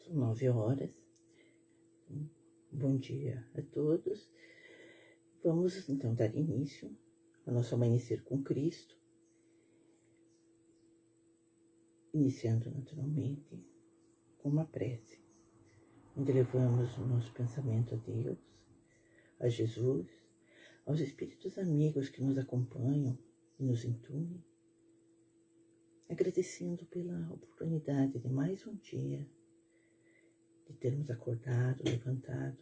São 9 horas. Bom dia a todos. Vamos então dar início ao nosso Amanhecer com Cristo, iniciando naturalmente com uma prece, onde levamos o nosso pensamento a Deus, a Jesus, aos espíritos amigos que nos acompanham e nos intuem, agradecendo pela oportunidade de mais um dia, de termos acordado, levantado,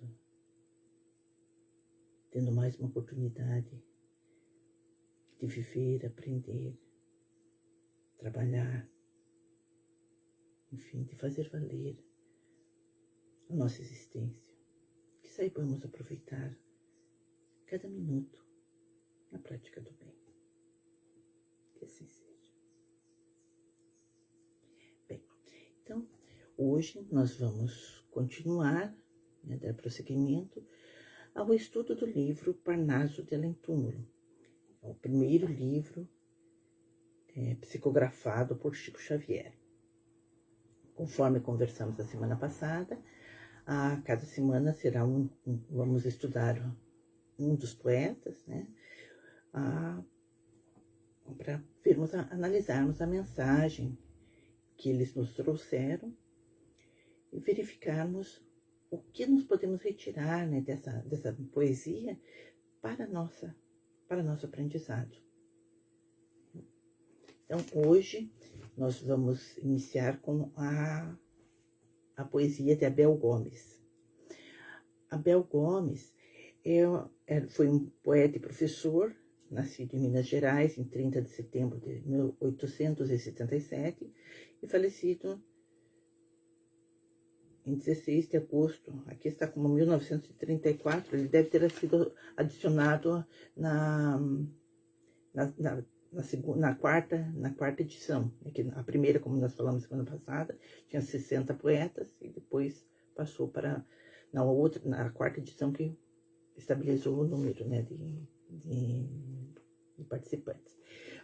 tendo mais uma oportunidade de viver, aprender, trabalhar, enfim, de fazer valer a nossa existência. Que saibamos aproveitar cada minuto na prática do bem. Que assim seja. Bem, então, hoje nós vamos continuar, dar prosseguimento ao estudo do livro Parnaso de Além Túmulo. É o primeiro livro psicografado por Chico Xavier. Conforme conversamos a semana passada, a cada semana será vamos estudar um dos poetas, para analisarmos a mensagem que eles nos trouxeram e verificarmos o que nós podemos retirar dessa poesia para nosso aprendizado. Então, hoje, nós vamos iniciar com a poesia de Abel Gomes. Abel Gomes foi um poeta e professor, nascido em Minas Gerais em 30 de setembro de 1877 e falecido em 16 de agosto, aqui está como 1934, ele deve ter sido adicionado na quarta edição. A primeira, como nós falamos semana passada, tinha 60 poetas e depois passou para na quarta edição que estabilizou o número de participantes.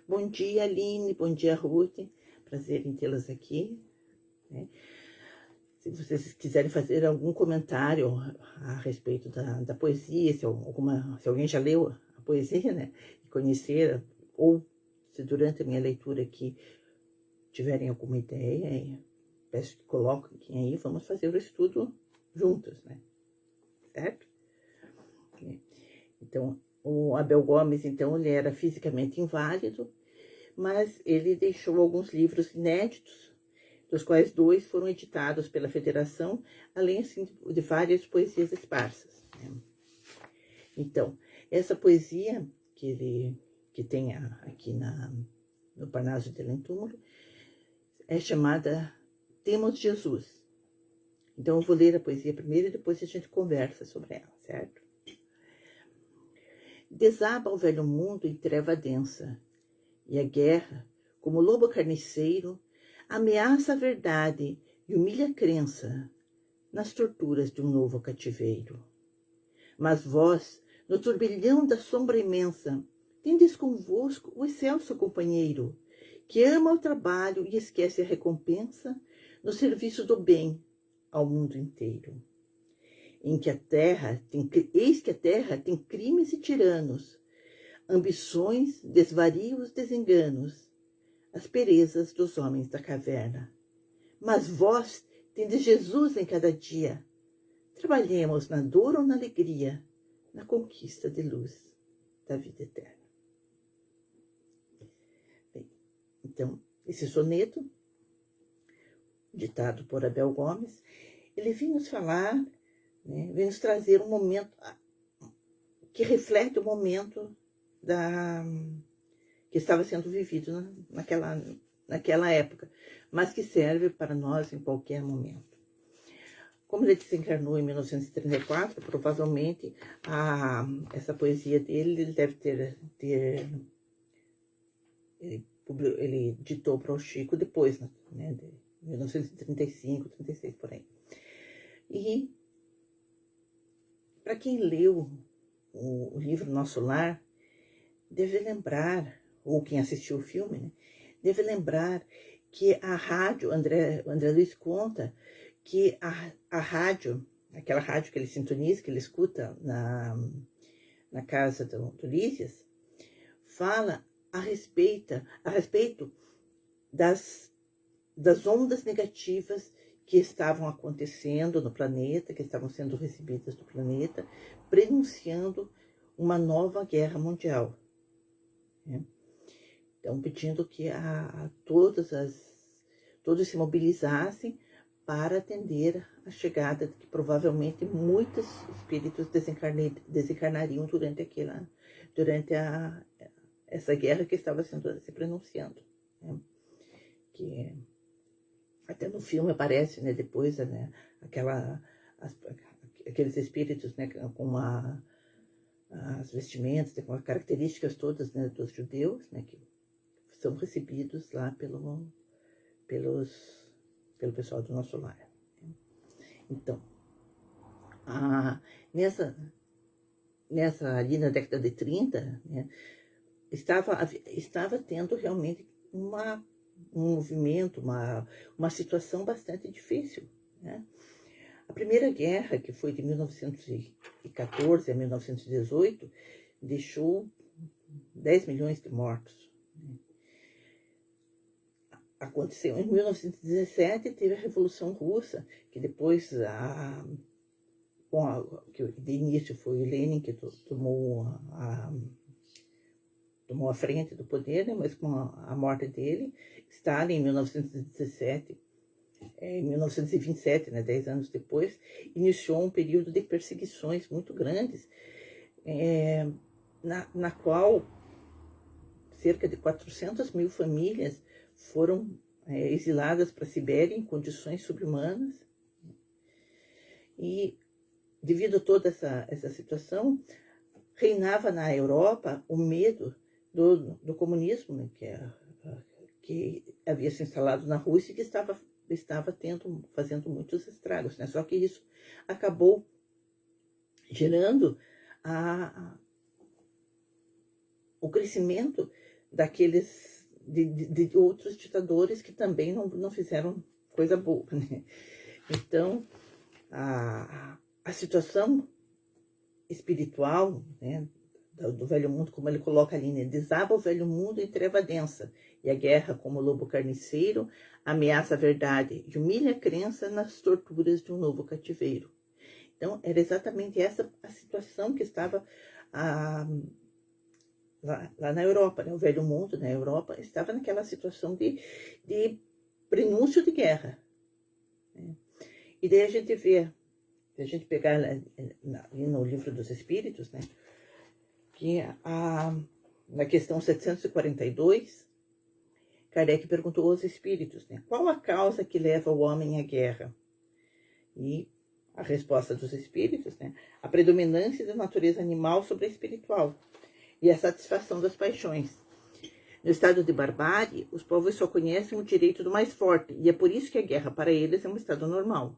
Bom dia, Aline, bom dia, Ruth, prazer em tê-las aqui. Se vocês quiserem fazer algum comentário a respeito da poesia, se alguém já leu a poesia, e conhecer, ou se durante a minha leitura aqui tiverem alguma ideia, peço que coloquem aí, vamos fazer o estudo juntos, certo? Então, o Abel Gomes, então, ele era fisicamente inválido, mas ele deixou alguns livros inéditos, dos quais 2 foram editados pela Federação, além assim, de várias poesias esparsas. Então, essa poesia que tem aqui no Parnaso de Além Túmulo é chamada Temos Jesus. Então, eu vou ler a poesia primeiro e depois a gente conversa sobre ela, certo? Desaba o velho mundo em treva densa, e a guerra, como lobo carniceiro, ameaça a verdade e humilha a crença nas torturas de um novo cativeiro. Mas vós, no turbilhão da sombra imensa, tendes convosco o excelso companheiro, que ama o trabalho e esquece a recompensa no serviço do bem ao mundo inteiro. Eis que a terra tem crimes e tiranos, ambições, desvarios, desenganos, asperezas dos homens da caverna. Mas vós tendes Jesus em cada dia. Trabalhemos na dor ou na alegria, na conquista de luz da vida eterna. Bem, então, esse soneto, ditado por Abel Gomes, ele vem nos falar, vem nos trazer um momento que reflete o momento que estava sendo vivido naquela época, mas que serve para nós em qualquer momento. Como ele desencarnou em 1934, provavelmente essa poesia dele ele deve ter ele ditou para o Chico depois, de 1935, 36, por aí. E para quem leu o livro Nosso Lar, deve lembrar, ou quem assistiu o filme, deve lembrar que a rádio, o André Luiz conta que a rádio, aquela rádio que ele sintoniza, que ele escuta na casa do Lísias, fala a respeito das ondas negativas que estavam acontecendo no planeta, que estavam sendo recebidas do planeta, prenunciando uma nova guerra mundial. Né? Então, pedindo que todos se mobilizassem para atender a chegada que provavelmente muitos espíritos desencarnariam durante essa guerra que estava se pronunciando. Né? Que até no filme aparece, né, depois, né, aqueles espíritos, né, com as vestimentas, com as características todas, né, dos judeus, né, que são recebidos lá pelo pessoal do nosso lar. Então, ali na década de 30, né, estava tendo realmente um movimento, uma situação bastante difícil. Né? A Primeira Guerra, que foi de 1914 a 1918, deixou 10 milhões de mortos. Aconteceu em 1917, teve a Revolução Russa, que depois, que de início foi Lenin que tomou a frente do poder, né? Mas com a morte dele, Stalin, em 1917, em 1927, né, 10 anos depois, iniciou um período de perseguições muito grandes, na qual cerca de 400 mil famílias foram exiladas para a Sibéria em condições subhumanas. E, devido a toda essa situação, reinava na Europa o medo do comunismo, né, que havia se instalado na Rússia e que estava fazendo muitos estragos. Né? Só que isso acabou gerando o crescimento de outros ditadores que também não fizeram coisa boa. Né? Então, a situação espiritual, né, do velho mundo, como ele coloca ali, né, desaba o velho mundo em treva densa, e a guerra, como lobo carniceiro, ameaça a verdade e humilha a crença nas torturas de um novo cativeiro. Então, era exatamente essa a situação que estava lá na Europa, né? O velho mundo na Europa estava naquela situação de prenúncio de guerra. Né? E daí a gente vê, se a gente pegar ali no Livro dos Espíritos, né, que na questão 742, Kardec perguntou aos espíritos, né, qual a causa que leva o homem à guerra? E a resposta dos espíritos, né, a predominância da natureza animal sobre a espiritual e a satisfação das paixões. No estado de barbárie, os povos só conhecem o direito do mais forte, e é por isso que a guerra para eles é um estado normal.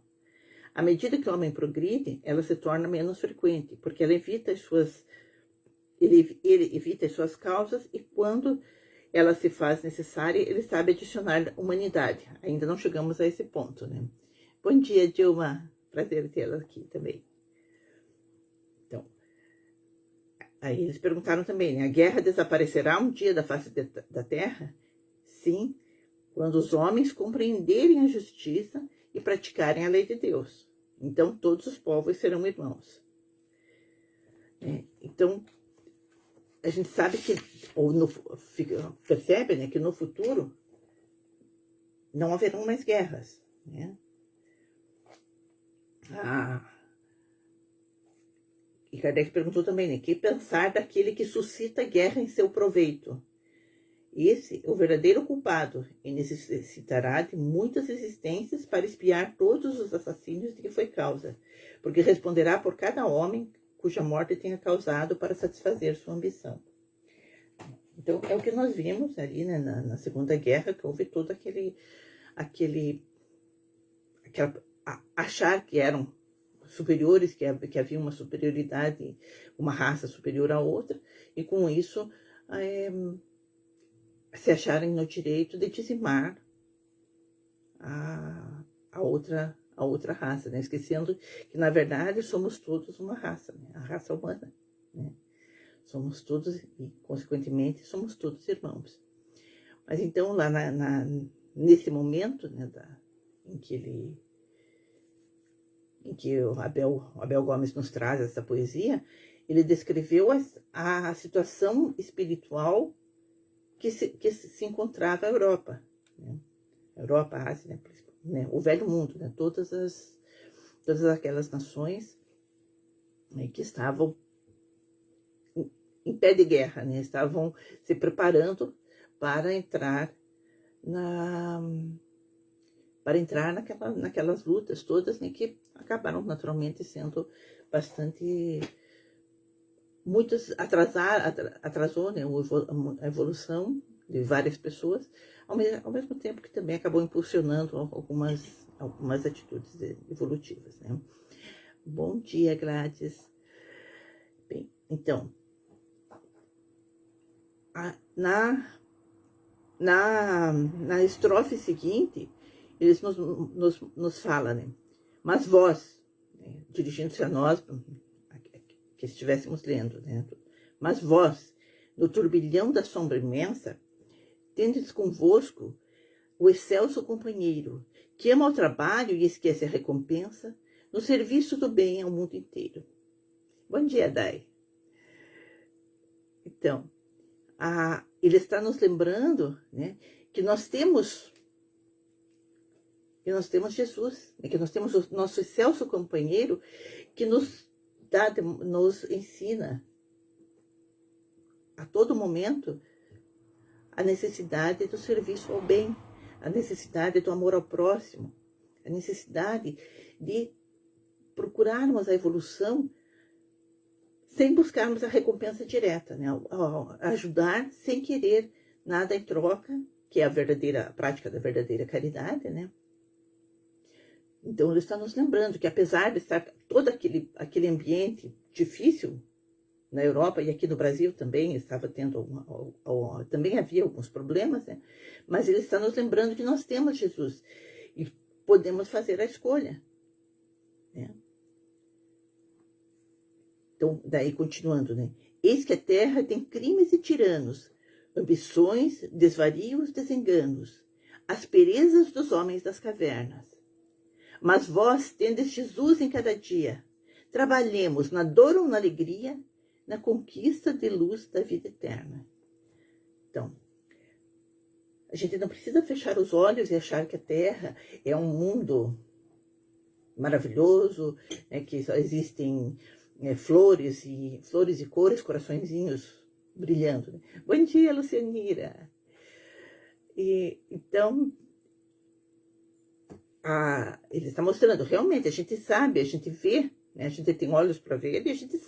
À medida que o homem progride, ela se torna menos frequente, porque ele evita as suas causas, e quando ela se faz necessária, ele sabe adicionar humanidade. Ainda não chegamos a esse ponto, né? Bom dia, Dilma. Prazer tê-la aqui também. Então, aí eles perguntaram também, né? A guerra desaparecerá um dia da face da Terra? Sim, quando os homens compreenderem a justiça e praticarem a lei de Deus. Então, todos os povos serão irmãos. Então, a gente sabe que, percebe, né, que no futuro não haverão mais guerras. Né? E Kardec perguntou também, né, que pensar daquele que suscita guerra em seu proveito? Esse é o verdadeiro culpado e necessitará de muitas existências para espiar todos os assassínios de que foi causa, porque responderá por cada homem cuja morte tenha causado para satisfazer sua ambição. Então, é o que nós vimos ali, né, na Segunda Guerra, que houve todo achar que eram superiores, que havia uma superioridade, uma raça superior à outra, e com isso se acharem no direito de dizimar a outra a outra raça, né? Esquecendo que, na verdade, somos todos uma raça, né? A raça humana, né? Somos todos, e consequentemente, somos todos irmãos. Mas então, lá nesse momento, né, em que o Abel Gomes nos traz essa poesia, ele descreveu a situação espiritual que se encontrava a Europa, né? A Europa, a Ásia, né? O velho mundo, né? Todas aquelas nações, né, que estavam em pé de guerra, né? Estavam se preparando para entrar naquelas lutas todas, né, que acabaram naturalmente sendo bastante, muitas atrasou, né, a evolução de várias pessoas, ao mesmo tempo que também acabou impulsionando algumas atitudes evolutivas, né? Bom dia, Gladys. Bem, então, na estrofe seguinte, eles nos falam, né? Mas vós, né, dirigindo-se a nós, que estivéssemos lendo, né? Mas vós, no turbilhão da sombra imensa, tendes convosco o excelso companheiro, que ama o trabalho e esquece a recompensa, no serviço do bem ao mundo inteiro. Bom dia, Dai. Então, ele está nos lembrando, né, que nós temos Jesus, né, que nós temos o nosso excelso companheiro que nos ensina a todo momento a necessidade do serviço ao bem, a necessidade do amor ao próximo, a necessidade de procurarmos a evolução sem buscarmos a recompensa direta, né? Ajudar sem querer nada em troca, que é a prática da verdadeira caridade, né? Então, ele está nos lembrando que, apesar de estar todo aquele ambiente difícil na Europa e aqui no Brasil também estava tendo também havia alguns problemas, né? Mas ele está nos lembrando que nós temos Jesus e podemos fazer a escolha, né? Então, daí continuando, né? Eis que a terra tem crimes e tiranos, ambições, desvarios, desenganos, asperezas dos homens das cavernas. Mas vós tendes Jesus em cada dia. Trabalhemos na dor ou na alegria, na conquista de luz da vida eterna. Então, a gente não precisa fechar os olhos e achar que a Terra é um mundo maravilhoso, né, que só existem flores e cores, coraçõezinhos brilhando, né? Bom dia, Lucianira. Então, ele está mostrando, realmente, a gente sabe, a gente vê, né? A gente tem olhos para ver e a gente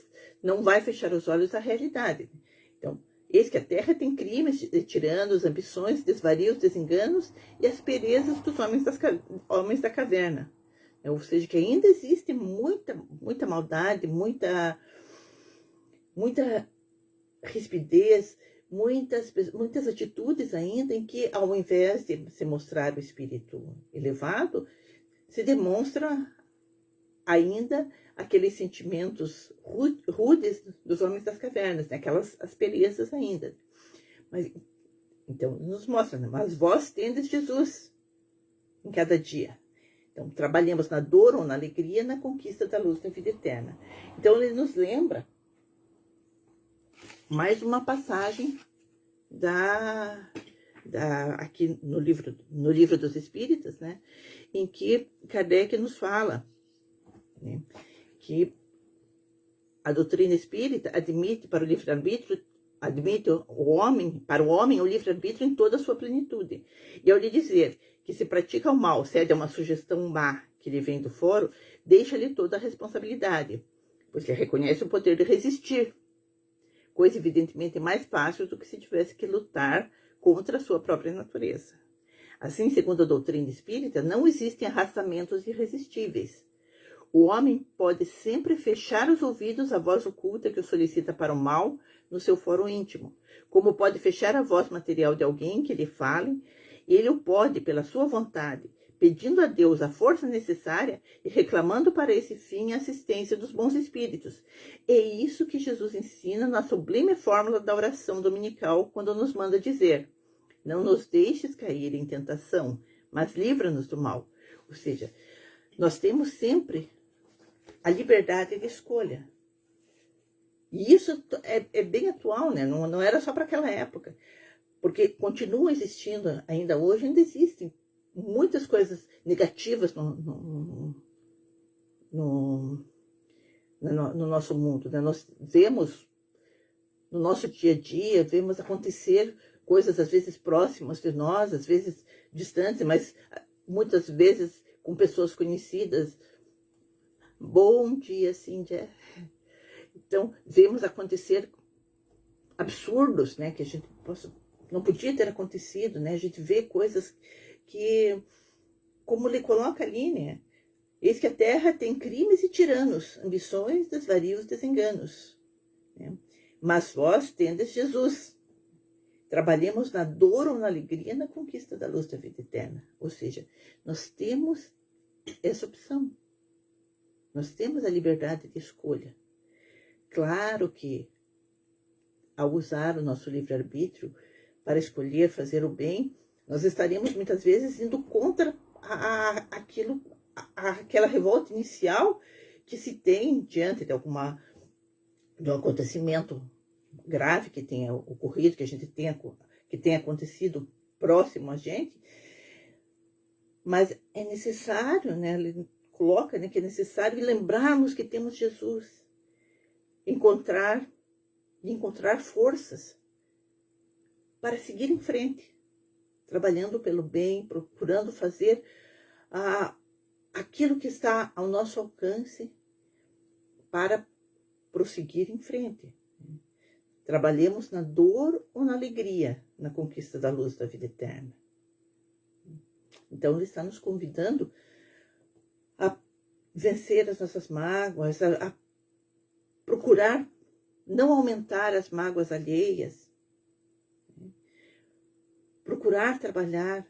não vai fechar os olhos à realidade. Então, eis que a terra tem crimes, tiranos, ambições, desvarios, desenganos e asperezas dos homens da caverna. Ou seja, que ainda existe muita maldade, muita rispidez, muitas atitudes ainda em que, ao invés de se mostrar o espírito elevado, se demonstra ainda aqueles sentimentos rudes dos homens das cavernas, né? Aquelas asperezas ainda. Mas, então, nos mostra, né? Mas vós tendes Jesus em cada dia. Então, trabalhamos na dor ou na alegria, na conquista da luz da vida eterna. Então, ele nos lembra mais uma passagem aqui no livro dos Espíritas, né, em que Kardec nos fala, né, que a doutrina espírita admite para o livre-arbítrio, para o homem o livre-arbítrio em toda a sua plenitude. E ao lhe dizer que se pratica o mal, cede a uma sugestão má que lhe vem do foro, deixa-lhe toda a responsabilidade, pois lhe reconhece o poder de resistir, coisa evidentemente mais fácil do que se tivesse que lutar contra a sua própria natureza. Assim, segundo a doutrina espírita, não existem arrastamentos irresistíveis. O homem pode sempre fechar os ouvidos à voz oculta que o solicita para o mal no seu foro íntimo, como pode fechar a voz material de alguém que lhe fale, ele o pode, pela sua vontade, pedindo a Deus a força necessária e reclamando para esse fim a assistência dos bons espíritos. É isso que Jesus ensina na sublime fórmula da oração dominical, quando nos manda dizer: não nos deixes cair em tentação, mas livra-nos do mal. Ou seja, nós temos sempre a liberdade de escolha. E isso é bem atual, né? Não era só para aquela época. Porque continua existindo, ainda hoje, ainda existem muitas coisas negativas no nosso mundo, né? Nós vemos no nosso dia a dia, vemos acontecer coisas às vezes próximas de nós, às vezes distantes, mas muitas vezes com pessoas conhecidas. Bom dia, Cíndia. Então, vemos acontecer absurdos, né? Que a gente não podia ter acontecido, né? A gente vê coisas que, como ele coloca ali, né? Eis que a terra tem crimes e tiranos, ambições, desvarios, desenganos. Né? Mas vós tendes Jesus. Trabalhemos na dor ou na alegria, na conquista da luz da vida eterna. Ou seja, nós temos essa opção. Nós temos a liberdade de escolha. Claro que, ao usar o nosso livre-arbítrio para escolher fazer o bem, nós estaremos muitas vezes indo contra aquela revolta inicial que se tem diante de um acontecimento grave que tenha ocorrido, que tenha acontecido próximo a gente. Mas é necessário, né? Ele coloca, né, que é necessário lembrarmos que temos Jesus, encontrar forças para seguir em frente, trabalhando pelo bem, procurando fazer aquilo que está ao nosso alcance para prosseguir em frente. Trabalhemos na dor ou na alegria, na conquista da luz da vida eterna. Então, ele está nos convidando a vencer as nossas mágoas, a procurar não aumentar as mágoas alheias, procurar trabalhar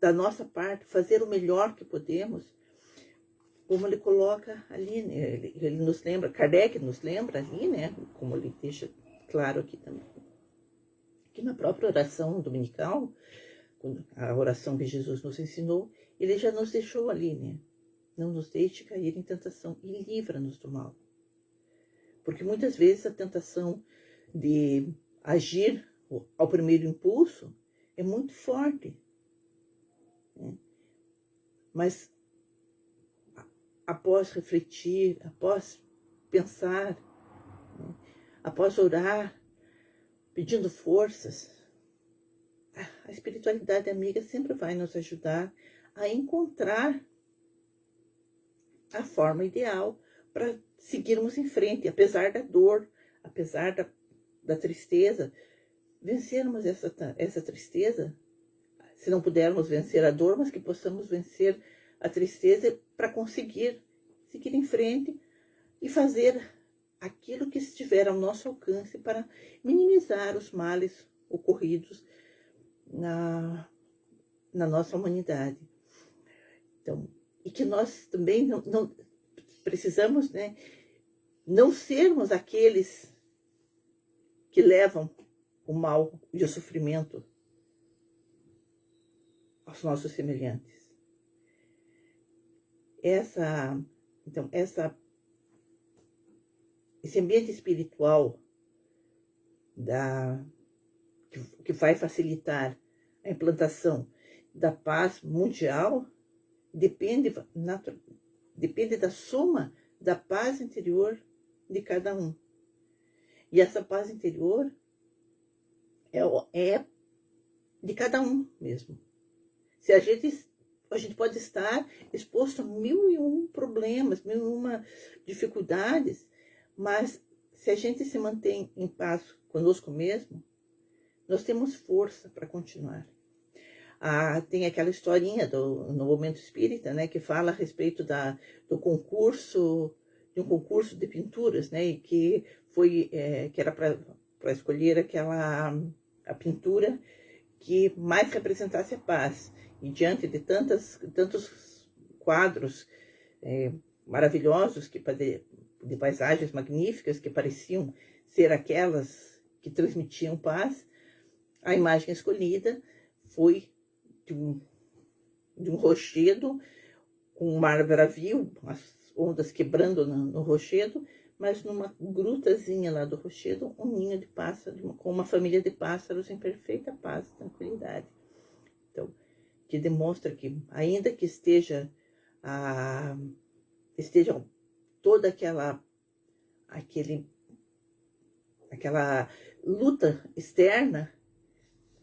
da nossa parte, fazer o melhor que podemos, como ele coloca ali, né? Ele nos lembra, Kardec nos lembra ali, né? Como ele deixa claro aqui também, que na própria oração dominical, a oração que Jesus nos ensinou, ele já nos deixou ali, né? Não nos deixe cair em tentação e livra-nos do mal. Porque muitas vezes a tentação de agir ao primeiro impulso é muito forte. Né? Mas após refletir, após pensar, né? Após orar, pedindo forças, a espiritualidade amiga sempre vai nos ajudar a encontrar a forma ideal para seguirmos em frente, apesar da dor, apesar da tristeza, vencermos essa tristeza, se não pudermos vencer a dor, mas que possamos vencer a tristeza para conseguir seguir em frente e fazer aquilo que estiver ao nosso alcance para minimizar os males ocorridos na nossa humanidade. Então, e que nós também não precisamos, né, não sermos aqueles que levam o mal e o sofrimento aos nossos semelhantes. Esse ambiente espiritual que vai facilitar a implantação da paz mundial depende da soma da paz interior de cada um. E essa paz interior é de cada um mesmo. Se a gente pode estar exposto a 1001 problemas, 1001 dificuldades, mas se a gente se mantém em paz conosco mesmo, nós temos força para continuar. Tem aquela historinha no Momento Espírita, né, que fala a respeito de um concurso de pinturas, né, e que era para escolher a pintura que mais representasse a paz. E diante de tantos quadros maravilhosos, de paisagens magníficas que pareciam ser aquelas que transmitiam paz, a imagem escolhida foi de um rochedo, com um mar bravio, as ondas quebrando no rochedo, mas numa grutazinha lá do rochedo, um ninho de pássaros, com uma família de pássaros em perfeita paz e tranquilidade. Então, que demonstra que, ainda que esteja toda aquela luta externa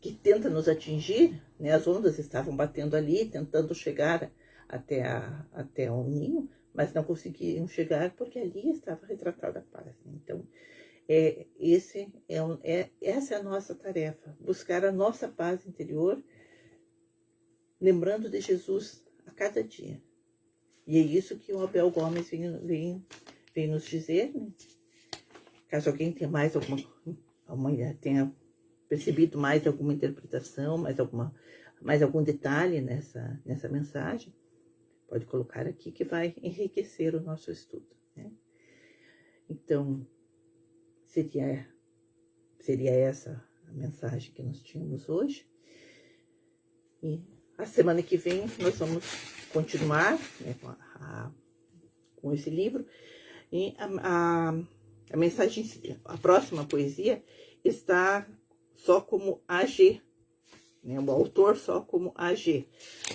que tenta nos atingir, né? As ondas estavam batendo ali, tentando chegar até o ninho, mas não conseguiam chegar porque ali estava retratada a paz. Então, essa é a nossa tarefa, buscar a nossa paz interior, lembrando de Jesus a cada dia. E é isso que o Abel Gomes vem nos dizer, né? Caso alguém tenha tenha percebido mais alguma interpretação, mais algum detalhe nessa mensagem, pode colocar aqui que vai enriquecer o nosso estudo, né? Então, seria essa a mensagem que nós tínhamos hoje. E a semana que vem nós vamos continuar, né, com esse livro. E a mensagem, a próxima poesia está só como AG, né, o autor só como AG.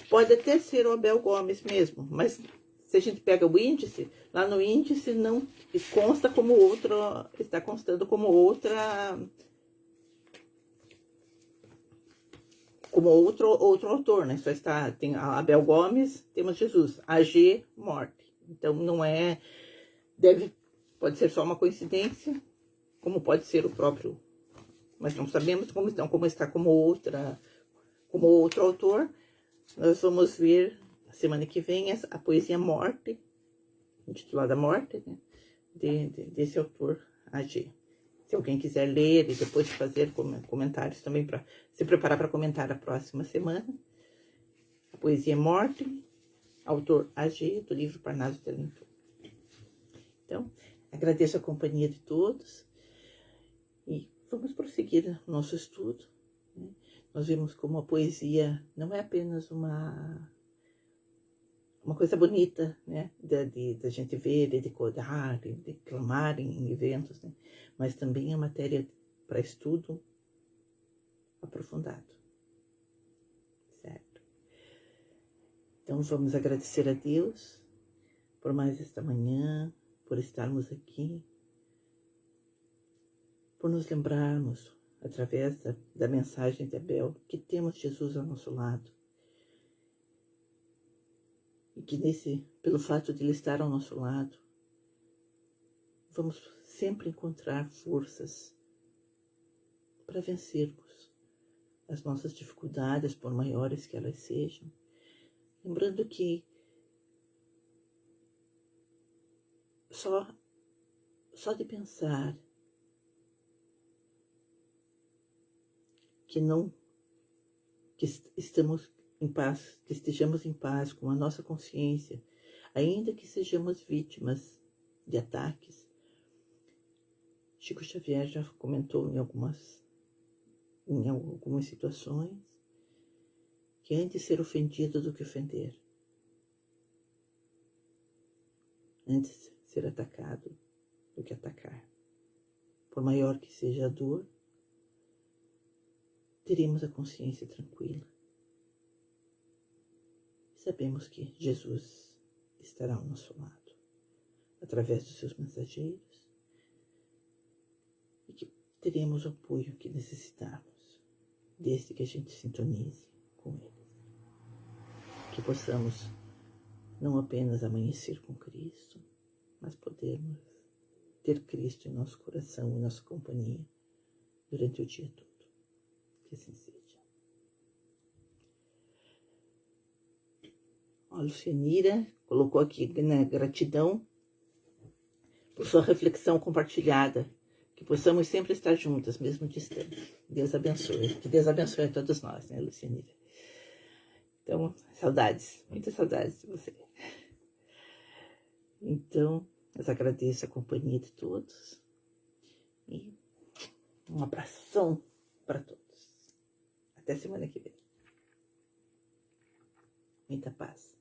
Pode até ser o Abel Gomes mesmo, mas se a gente pega o índice, lá no índice não consta como outra, está constando como outro autor, né? Só tem a Abel Gomes, temos Jesus, AG, morte. Então não pode ser só uma coincidência, como pode ser o próprio, mas não sabemos como está como outro autor. Nós vamos ver a semana que vem a poesia Morte, intitulada Morte, né, desse autor AG. Se alguém quiser ler e depois fazer comentários também, para se preparar para comentar a próxima semana. A poesia Morte, autor AG, do livro Parnaso Talentoso. Então, agradeço a companhia de todos e vamos prosseguir o nosso estudo, né? Nós vimos como a poesia não é apenas uma coisa bonita, né, da gente ver, de decorar, de declamar em eventos, né, mas também é matéria para estudo aprofundado, certo? Então vamos agradecer a Deus por mais esta manhã, por estarmos aqui, por nos lembrarmos, através da mensagem de Abel, que temos Jesus ao nosso lado. E que pelo fato de ele estar ao nosso lado, vamos sempre encontrar forças para vencermos as nossas dificuldades, por maiores que elas sejam. Lembrando que só de pensar que estamos em paz, que estejamos em paz com a nossa consciência, ainda que sejamos vítimas de ataques. Chico Xavier já comentou em algumas situações que antes ser ofendido do que ofender, antes ser atacado do que atacar. Por maior que seja a dor, teremos a consciência tranquila. Sabemos que Jesus estará ao nosso lado, através dos seus mensageiros, e que teremos o apoio que necessitarmos, desde que a gente sintonize com eles. Que possamos não apenas amanhecer com Cristo, mas podermos ter Cristo em nosso coração, em nossa companhia, durante o dia todo. Que assim seja. A Lucianira colocou aqui, né, gratidão por sua reflexão compartilhada. Que possamos sempre estar juntas, mesmo distante. Deus abençoe. Que Deus abençoe a todos nós, né, Lucianira? Então, saudades, muitas saudades de você. Então, eu agradeço a companhia de todos. E um abração para todos. Até semana que vem. Muita paz.